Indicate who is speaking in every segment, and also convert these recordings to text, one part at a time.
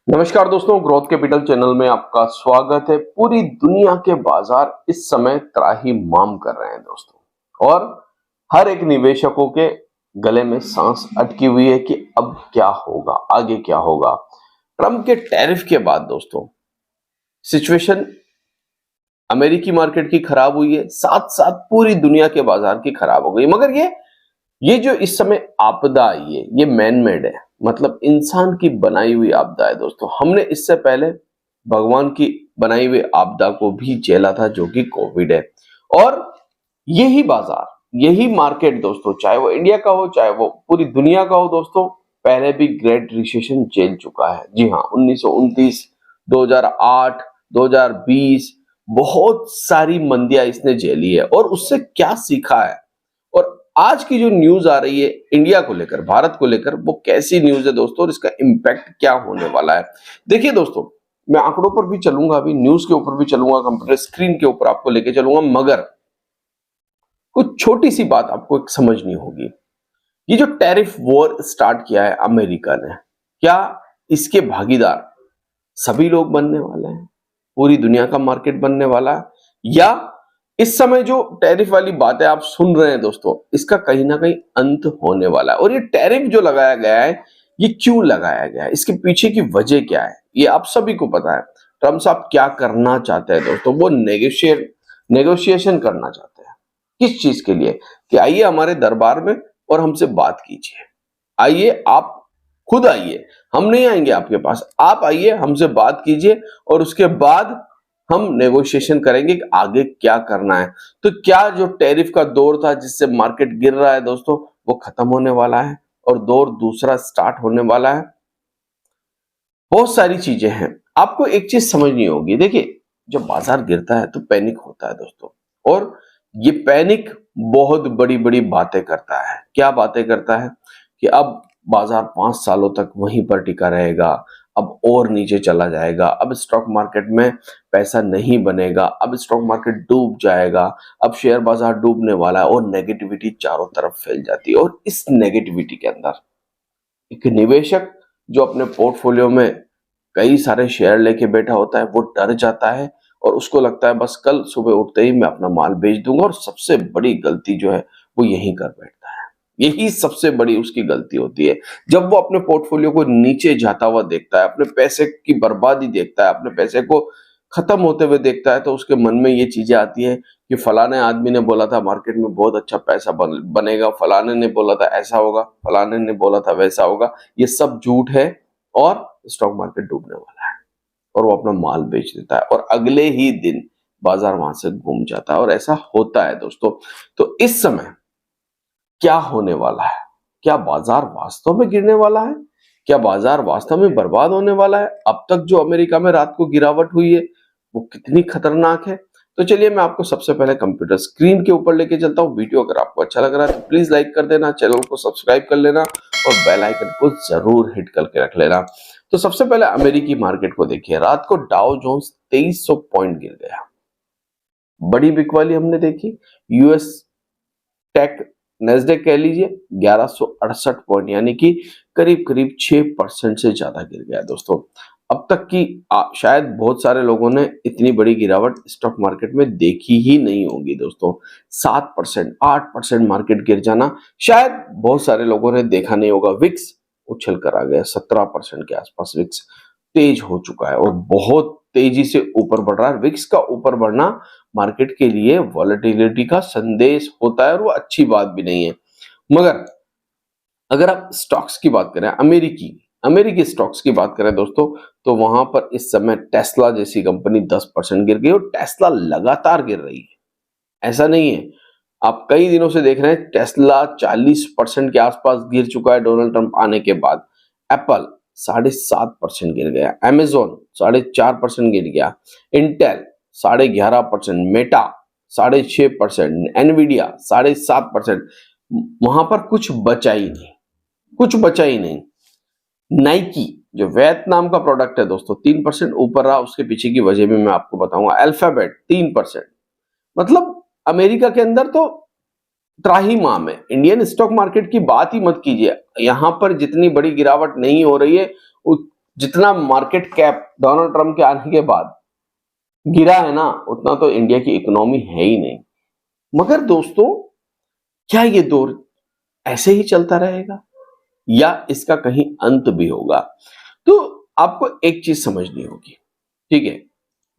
Speaker 1: नमस्कार दोस्तों, growth capital channel में आपका स्वागत है। पूरी दुनिया के बाजार इस समय त्राहिमाम कर रहे हैं दोस्तों, और हर एक निवेशकों के गले में सांस अटकी हुई है कि अब क्या होगा, आगे क्या होगा। ट्रंप के टैरिफ के बाद दोस्तों सिचुएशन अमेरिकी मार्केट की खराब हुई है, साथ साथ पूरी दुनिया के बाजार की खराब हो गई। मगर ये जो इस समय आपदा आई है, ये मैन मेड है, मतलब इंसान की बनाई हुई आपदा है दोस्तों। हमने इससे पहले भगवान की बनाई हुई आपदा को भी झेला था, जो कि कोविड है। और यही बाजार, यही मार्केट दोस्तों, चाहे वो इंडिया का हो, चाहे वो पूरी दुनिया का हो दोस्तों, पहले भी ग्रेट रिसेशन झेल चुका है। जी हाँ, 1929, 2008, 2020 बहुत सारी मंदियां इसने झेली है। और उससे क्या सीखा है, और आज की जो न्यूज आ रही है इंडिया को लेकर, भारत को लेकर, वो कैसी न्यूज है दोस्तों, और इसका इंपैक्ट क्या होने वाला है। देखिए दोस्तों, मैं आंकड़ों पर भी चलूंगा, अभी न्यूज के ऊपर भी चलूंगा, कंप्यूटर स्क्रीन के ऊपर आपको लेके चलूंगा, मगर कुछ छोटी सी बात आपको एक समझनी होगी। ये जो टैरिफ वॉर स्टार्ट किया है अमेरिका ने, क्या इसके भागीदार सभी लोग बनने वाले हैं, पूरी दुनिया का मार्केट बनने वाला है, या इस समय जो टैरिफ वाली बातें आप सुन रहे हैं दोस्तों, इसका कहीं ना कहीं अंत होने वाला है। और ये टैरिफ जो लगाया गया है, ये क्यों लगाया गया है, इसके पीछे की वजह क्या है, ये आप सभी को पता है। ट्रम्प साहब क्या करना चाहते हैं दोस्तों, वो नेगोशिएशन करना चाहते हैं। किस चीज के लिए? कि आइए हमारे दरबार में और हमसे बात कीजिए, आइए आप खुद आइए, हम नहीं आएंगे आपके पास, आप आइए हमसे बात कीजिए, और उसके बाद हम नेगोशिएशन करेंगे कि आगे क्या करना है। तो क्या जो टैरिफ का दौर था जिससे मार्केट गिर रहा है दोस्तों, वो खत्म होने वाला है और दौर दूसरा स्टार्ट होने वाला है। बहुत सारी चीजें हैं, आपको एक चीज समझनी होगी। देखिए, जब बाजार गिरता है तो पैनिक होता है दोस्तों, और ये पैनिक बहुत बड़ी बड़ी बातें करता है। क्या बातें करता है? कि अब बाजार 5 सालों तक वहीं पर टिका रहेगा, अब और नीचे चला जाएगा, अब स्टॉक मार्केट में पैसा नहीं बनेगा, अब स्टॉक मार्केट डूब जाएगा, अब शेयर बाजार डूबने वाला है, और नेगेटिविटी चारों तरफ फैल जाती है। और इस नेगेटिविटी के अंदर एक निवेशक जो अपने पोर्टफोलियो में कई सारे शेयर लेके बैठा होता है, वो डर जाता है, और उसको लगता है बस कल सुबह उठते ही मैं अपना माल बेच दूंगा। और सबसे बड़ी गलती जो है वो यही कर बैठता है, यही सबसे बड़ी उसकी गलती होती है। जब वो अपने पोर्टफोलियो को नीचे जाता हुआ देखता है, अपने पैसे की बर्बादी देखता है, अपने पैसे को खत्म होते हुए देखता है, तो उसके मन में ये चीजें आती है कि फलाने आदमी ने बोला था मार्केट में बहुत अच्छा पैसा बनेगा, फलाने ने बोला था ऐसा होगा, फलाने ने बोला था वैसा होगा, ये सब झूठ है, और स्टॉक मार्केट डूबने वाला है। और वो अपना माल बेच देता है, और अगले ही दिन बाजार वहां से घूम जाता है, और ऐसा होता है दोस्तों। तो इस समय क्या होने वाला है? क्या बाजार वास्तव में गिरने वाला है? क्या बाजार वास्तव में बर्बाद होने वाला है? अब तक जो अमेरिका में रात को गिरावट हुई है, वो कितनी खतरनाक है? तो चलिए मैं आपको सबसे पहले कंप्यूटर स्क्रीन के ऊपर लेके चलता हूँ। वीडियो अगर आपको अच्छा लग रहा है तो प्लीज लाइक कर देना, चैनल को सब्सक्राइब कर लेना, और बेल आइकन को जरूर हिट करके रख लेना। तो सबसे पहले अमेरिकी मार्केट को देखिए। रात को डाउ जोन्स 2300 पॉइंट गिर गया। बड़ी बिक वाली हमने देखी। यूएस टेक नेस्डेक कह लीजिए 1168 पॉइंट, यानी कि करीब करीब 6% से ज्यादा गिर गया दोस्तों। अब तक की शायद बहुत सारे लोगों ने इतनी बड़ी गिरावट स्टॉक मार्केट में देखी ही नहीं होगी दोस्तों। 7%, 8% मार्केट गिर जाना शायद बहुत सारे लोगों ने देखा नहीं होगा। विक्स उछल कर आ गया, 17% के आसपास विक्स तेज हो चुका है, और बहुत तेजी से ऊपर बढ़ रहा है। विक्स का ऊपर बढ़ना मार्केट के लिए वॉलेटिलिटी का संदेश होता है, और वो अच्छी बात भी नहीं है। मगर अगर आप स्टॉक्स की बात करें, अमेरिकी अमेरिकी स्टॉक्स की बात करें दोस्तों, तो वहां पर इस समय टेस्ला जैसी कंपनी 10% गिर गई, और टेस्ला लगातार गिर रही है। ऐसा नहीं है, आप कई दिनों से देख रहे हैं टेस्ला 40% के आसपास गिर चुका है डोनाल्ड ट्रंप आने के बाद। एप्पल 7.5% गिर गया, अमेजोन 4.5% गिर गया, इंटेल 11.5%, मेटा 6.5%, एनवीडिया 7.5%। वहां पर कुछ बचा ही नहीं, कुछ बचा ही नहीं। नाइकी जो वियतनाम का प्रोडक्ट है दोस्तों, 3% ऊपर रहा। उसके पीछे की वजह भी मैं आपको बताऊंगा। अल्फाबेट 3%। मतलब अमेरिका के अंदर तो त्राहिमाम है। इंडियन स्टॉक मार्केट की बात ही मत कीजिए, यहां पर जितनी बड़ी गिरावट नहीं हो रही है जितना मार्केट कैप डोनाल्ड ट्रंप के आने के बाद गिरा है ना, उतना तो इंडिया की इकोनॉमी है ही नहीं। मगर दोस्तों, क्या ये दौर ऐसे ही चलता रहेगा या इसका कहीं अंत भी होगा? तो आपको एक चीज समझनी होगी, ठीक है?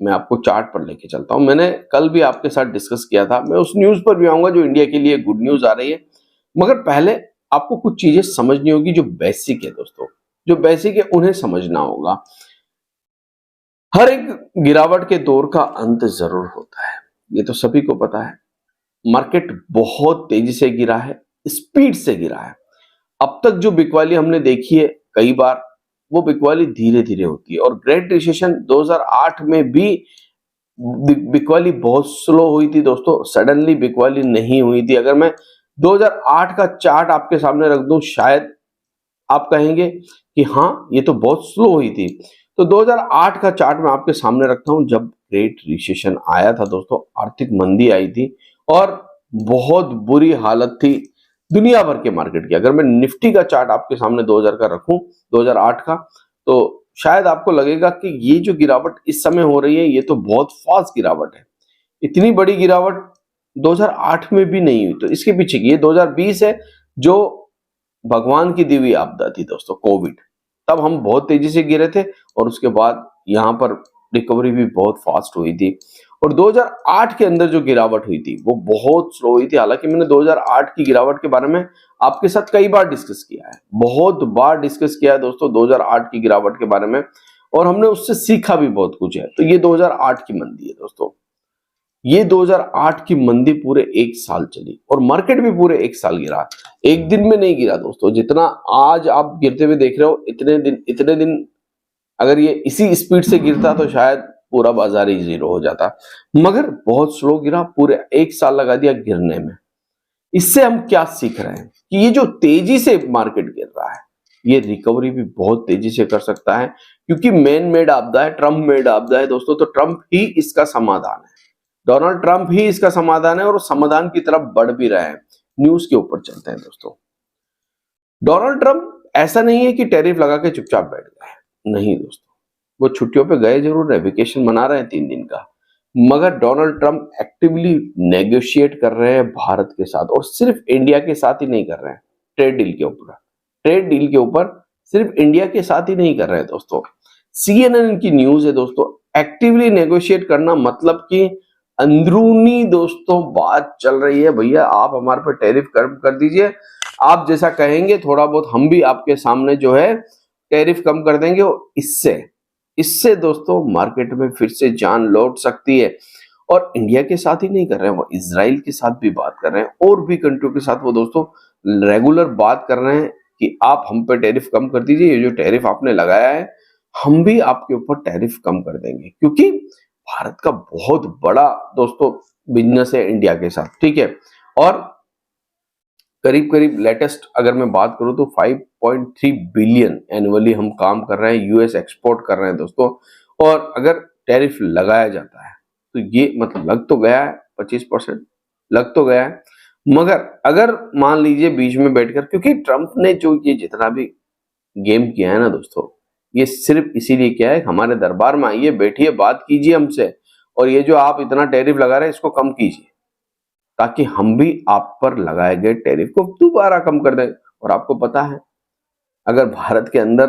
Speaker 1: मैं आपको चार्ट पर लेके चलता हूं। मैंने कल भी आपके साथ डिस्कस किया था, मैं उस न्यूज पर भी आऊंगा जो इंडिया के लिए गुड न्यूज आ रही है। मगर पहले आपको कुछ चीजें समझनी होगी जो बेसिक है दोस्तों, जो बेसिक है उन्हें समझना होगा। हर एक गिरावट के दौर का अंत जरूर होता है, ये तो सभी को पता है। मार्केट बहुत तेजी से गिरा है, स्पीड से गिरा है। अब तक जो बिकवाली हमने देखी है कई बार, वो बिकवाली धीरे धीरे होती है। और ग्रेट रिसेशन 2008 में भी बिकवाली बहुत स्लो हुई थी दोस्तों, सडनली बिकवाली नहीं हुई थी। अगर मैं 2008 का चार्ट आपके सामने रख दूं, शायद आप कहेंगे कि हाँ ये तो बहुत स्लो हुई थी। तो 2008 का चार्ट मैं आपके सामने रखता हूं, जब ग्रेट रिसेशन आया था दोस्तों, आर्थिक मंदी आई थी और बहुत बुरी हालत थी दुनिया भर के मार्केट की। अगर मैं निफ्टी का चार्ट आपके सामने 2000 का रखूं, 2008 का, तो शायद आपको लगेगा कि ये जो गिरावट इस समय हो रही है ये तो बहुत फास्ट गिरावट है। इतनी बड़ी गिरावट 2008 में भी नहीं हुई। तो इसके पीछे ये 2020 है, जो भगवान की दी हुई आपदा थी दोस्तों, कोविड। तब हम बहुत तेजी से गिरे थे और उसके बाद यहां पर रिकवरी भी बहुत फास्ट हुई थी। और 2008 के अंदर जो गिरावट हुई थी वो बहुत स्लो हुई थी। हालांकि मैंने 2008 की गिरावट के बारे में आपके साथ कई बार डिस्कस किया है, बहुत बार डिस्कस किया है दोस्तों 2008 की गिरावट के बारे में, और हमने उससे सीखा भी बहुत कुछ है। तो ये 2008 की मंदी है दोस्तों, ये 2008 की मंदी पूरे एक साल चली और मार्केट भी पूरे एक साल गिरा। एक दिन में नहीं गिरा दोस्तों, जितना आज आप गिरते हुए देख रहे हो, इतने दिन अगर ये इसी स्पीड से गिरता तो शायद पूरा बाजार ही जीरो हो जाता। मगर बहुत स्लो गिरा, पूरे एक साल लगा दिया गिरने में। इससे हम क्या सीख रहे हैं कि ये जो तेजी से मार्केट गिर रहा है, ये रिकवरी भी बहुत तेजी से कर सकता है, क्योंकि मैन मेड आपदा है, ट्रम्प मेड आपदा है दोस्तों। तो ट्रम्प ही इसका समाधान है, डोनाल्ड ट्रंप ही इसका समाधान है और समाधान की तरफ बढ़ भी रहे हैं। न्यूज के ऊपर चलते हैं दोस्तों। डोनाल्ड ट्रंप ऐसा नहीं है कि टैरिफ लगा के चुपचाप बैठ गए, नहीं दोस्तों, वो छुट्टियों पे गए जरूर है, वेकेशन मना रहे हैं 3 दिन का। मगर डोनाल्ड ट्रंप एक्टिवली नेगोशिएट कर रहे हैं भारत के साथ, और सिर्फ इंडिया के साथ ही नहीं कर रहे हैं, ट्रेड डील के ऊपर, ट्रेड डील के ऊपर सिर्फ इंडिया के साथ ही नहीं कर रहे हैं दोस्तों। CNN की न्यूज है दोस्तों, एक्टिवली नेगोशिएट करना मतलब कि अंदरूनी दोस्तों बात चल रही है, भैया आप हमारे पर टैरिफ कम कर दीजिए, आप जैसा कहेंगे थोड़ा बहुत हम भी आपके सामने जो है टैरिफ कम कर देंगे। और इससे दोस्तों मार्केट में फिर से जान लौट सकती है। और इंडिया के साथ ही नहीं कर रहे हैं, वो इजराइल के साथ भी बात कर रहे हैं, और भी कंट्रियों के साथ वो दोस्तों रेगुलर बात कर रहे हैं कि आप हम पे टैरिफ कम कर दीजिए, ये जो टैरिफ आपने लगाया है हम भी आपके ऊपर टैरिफ कम कर देंगे। क्योंकि भारत का बहुत बड़ा दोस्तों बिजनेस है इंडिया के साथ, ठीक है। और करीब करीब लेटेस्ट अगर मैं बात करूं तो 5.3 बिलियन एनुअली हम काम कर रहे हैं, यूएस एक्सपोर्ट कर रहे हैं दोस्तों। और अगर टैरिफ लगाया जाता है तो ये मतलब लग तो गया है 25%, लग तो गया है। मगर अगर मान लीजिए बीच में बैठकर, क्योंकि ट्रंप ने जो ये जितना भी गेम किया है ना दोस्तों, ये सिर्फ इसीलिए किया है हमारे दरबार में आइए, बैठिए, बात कीजिए हमसे, और ये जो आप इतना टैरिफ लगा रहे हैं इसको कम कीजिए, ताकि हम भी आप पर लगाए गए टैरिफ को दोबारा कम कर दें। और आपको पता है, अगर भारत के अंदर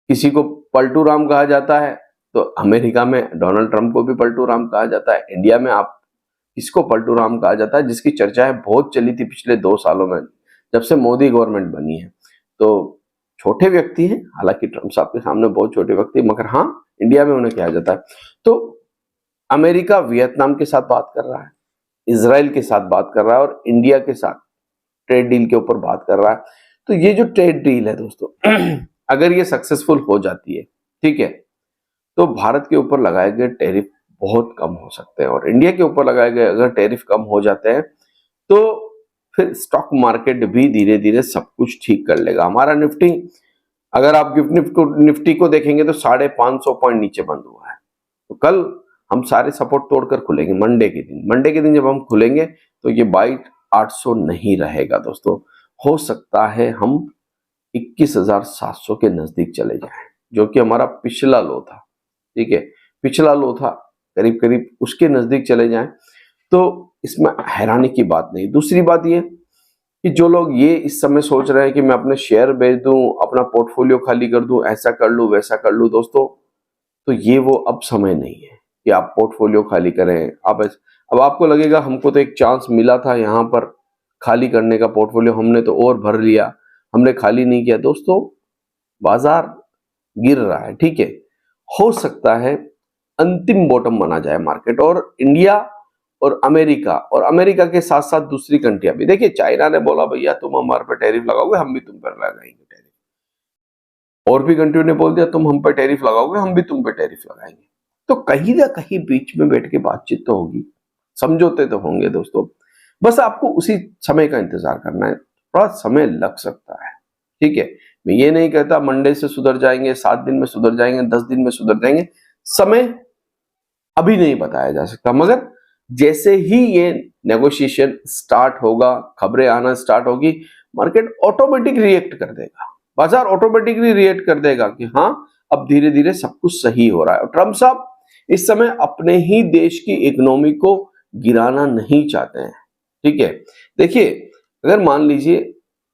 Speaker 1: किसी को पलटू राम कहा जाता है तो अमेरिका में डोनाल्ड ट्रंप को भी पलटू राम कहा जाता है। इंडिया में आप किसको पलटू राम कहा जाता है, जिसकी चर्चाएं बहुत चली थी पिछले 2 सालों में जब से मोदी गवर्नमेंट बनी है। तो छोटे व्यक्ति हैं, हालांकि ट्रंप साहब के सामने बहुत छोटे व्यक्ति, मगर हाँ इंडिया में उन्हें कहा जाता है। तो अमेरिका वियतनाम के साथ बात कर रहा है, इजराइल के साथ बात कर रहा है, और इंडिया के साथ ट्रेड डील के ऊपर बात कर रहा है। तो ये जो ट्रेड डील है दोस्तों अगर ये सक्सेसफुल हो जाती है, ठीक है, तो भारत के ऊपर लगाए गए टैरिफ बहुत कम हो सकते हैं। और इंडिया के ऊपर लगाए गए अगर टैरिफ कम हो जाते हैं तो फिर स्टॉक मार्केट भी धीरे धीरे सब कुछ ठीक कर लेगा। हमारा निफ्टी, अगर आप निफ्टी को देखेंगे तो 550 पॉइंट नीचे बंद हुआ है। तो कल हम सारे सपोर्ट तोड़कर खुलेंगे मंडे के दिन जब हम खुलेंगे तो ये 22,800 नहीं रहेगा दोस्तों, हो सकता है हम 21,700 के नजदीक चले जाएं। जो कि हमारा पिछला लो था, ठीक है, पिछला लो था, करीब करीब उसके नजदीक चले जाएं तो इसमें हैरानी की बात नहीं। दूसरी बात ये कि जो लोग ये इस समय सोच रहे हैं कि मैं अपने शेयर बेच दूं, अपना पोर्टफोलियो खाली कर दूं, ऐसा कर लूं वैसा कर लूं, दोस्तों तो ये वो अब समय नहीं है कि आप पोर्टफोलियो खाली करें। अब आपको लगेगा हमको तो एक चांस मिला था यहाँ पर खाली करने का पोर्टफोलियो, हमने तो और भर लिया, हमने खाली नहीं किया। दोस्तों बाजार गिर रहा है, ठीक है, हो सकता है अंतिम बॉटम बना जाए मार्केट, और इंडिया और अमेरिका के साथ साथ दूसरी कंट्रियां भी। देखिए चाइना ने बोला भैया तुम हमारे पे टैरिफ लगाओगे, हम भी तुम पर लगाएंगे टैरिफ, और भी कंट्रियों ने बोल दिया तुम हम पे टैरिफ लगाओगे, हम भी तुम पे टैरिफ लगाएंगे। तो कहीं ना कहीं बीच में बैठ के बातचीत तो होगी, समझौते तो होंगे दोस्तों। बस आपको उसी समय का इंतजार करना है, थोड़ा समय लग सकता है, ठीक है। मैं ये नहीं कहता मंडे से सुधर जाएंगे, 7 दिन में सुधर जाएंगे, 10 दिन में सुधर जाएंगे, समय अभी नहीं बताया जा सकता। मगर जैसे ही ये नेगोशिएशन स्टार्ट होगा, खबरें आना स्टार्ट होगी, मार्केट ऑटोमेटिक रिएक्ट कर देगा, बाजार ऑटोमेटिकली रिएक्ट कर देगा कि हाँ अब धीरे धीरे सब कुछ सही हो रहा है। और ट्रम्प साहब इस समय अपने ही देश की इकोनॉमी को गिराना नहीं चाहते हैं, ठीक है। देखिए अगर मान लीजिए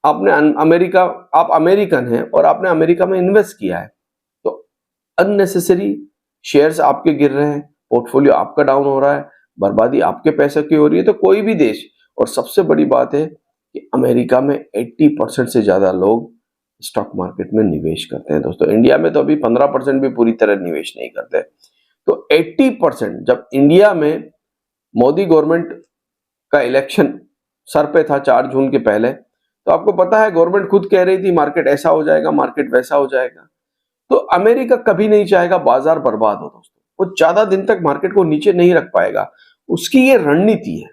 Speaker 1: आपने अमेरिका, आप अमेरिकन हैं और आपने अमेरिका में इन्वेस्ट किया है, तो अननेसेसरी शेयर्स आपके गिर रहे हैं, पोर्टफोलियो आपका डाउन हो रहा है, बर्बादी आपके पैसे की हो रही है, तो कोई भी देश, और सबसे बड़ी बात है कि अमेरिका में 80% से ज्यादा लोग स्टॉक मार्केट में निवेश करते हैं दोस्तों। इंडिया में तो अभी 15% भी पूरी तरह निवेश नहीं करते। तो 80% जब इंडिया में मोदी गवर्नमेंट का इलेक्शन सर पे था 4 जून के पहले, तो आपको पता है गवर्नमेंट खुद कह रही थी मार्केट ऐसा हो जाएगा, मार्केट वैसा हो जाएगा। तो अमेरिका कभी नहीं चाहेगा बाजार बर्बाद हो दोस्तों, वो ज्यादा दिन तक मार्केट को नीचे नहीं रख पाएगा। उसकी ये रणनीति है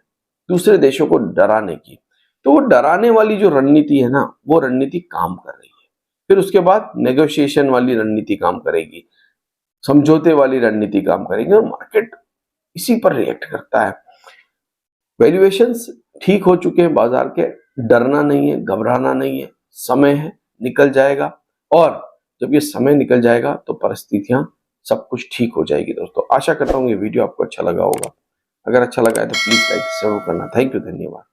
Speaker 1: दूसरे देशों को डराने की। तो वो डराने वाली जो रणनीति है ना, वो रणनीति काम कर रही है। फिर उसके बाद नेगोशिएशन वाली रणनीति काम करेगी, समझौते वाली रणनीति काम करेगी, और मार्केट इसी पर रिएक्ट करता है। वैल्यूएशंस ठीक हो चुके हैं बाजार के, डरना नहीं है, घबराना नहीं है, समय है, निकल जाएगा। और जब ये समय निकल जाएगा तो परिस्थितियां सब कुछ ठीक हो जाएगी दोस्तों। आशा करता हूँ ये वीडियो आपको अच्छा लगा होगा। अगर अच्छा लगा है तो प्लीज लाइक जरूर करना। थैंक यू, धन्यवाद।